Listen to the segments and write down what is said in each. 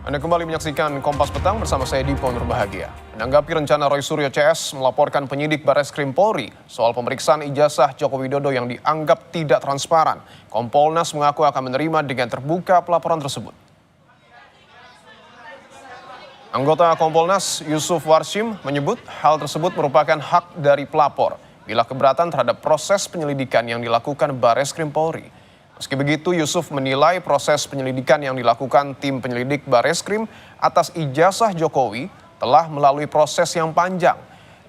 Anda kembali menyaksikan Kompas Petang bersama saya Dipo Nurbahagia. Menanggapi rencana Roy Suryo CS melaporkan penyidik Barreskrim Polri soal pemeriksaan ijazah Joko Widodo yang dianggap tidak transparan, Kompolnas mengaku akan menerima dengan terbuka pelaporan tersebut. Anggota Kompolnas Yusuf Warshim menyebut hal tersebut merupakan hak dari pelapor bila keberatan terhadap proses penyelidikan yang dilakukan Barreskrim Polri. Meski begitu, Yusuf menilai proses penyelidikan yang dilakukan tim penyelidik Barreskrim atas ijazah Jokowi telah melalui proses yang panjang.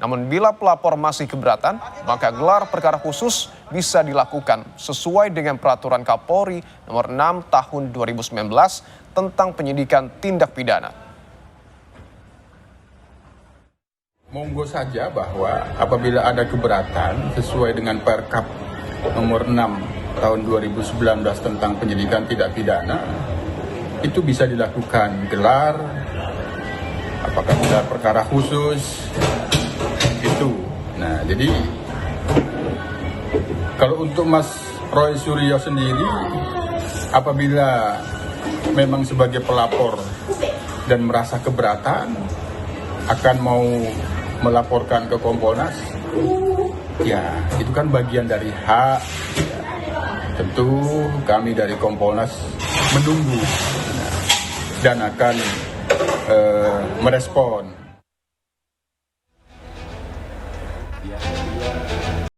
Namun bila pelapor masih keberatan, maka gelar perkara khusus bisa dilakukan sesuai dengan peraturan Kapolri nomor 6 tahun 2019 tentang penyidikan tindak pidana. Monggo saja bahwa apabila ada keberatan sesuai dengan Perkap nomor 6 tahun 2019 tentang penyidikan tidak pidana, itu bisa dilakukan gelar, apakah gelar perkara khusus, itu. Nah, jadi kalau untuk Mas Roy Suryo sendiri, apabila memang sebagai pelapor dan merasa keberatan, akan mau melaporkan ke Kompolnas, ya itu kan bagian dari hak. Tentu kami dari Kompolnas menunggu dan akan merespon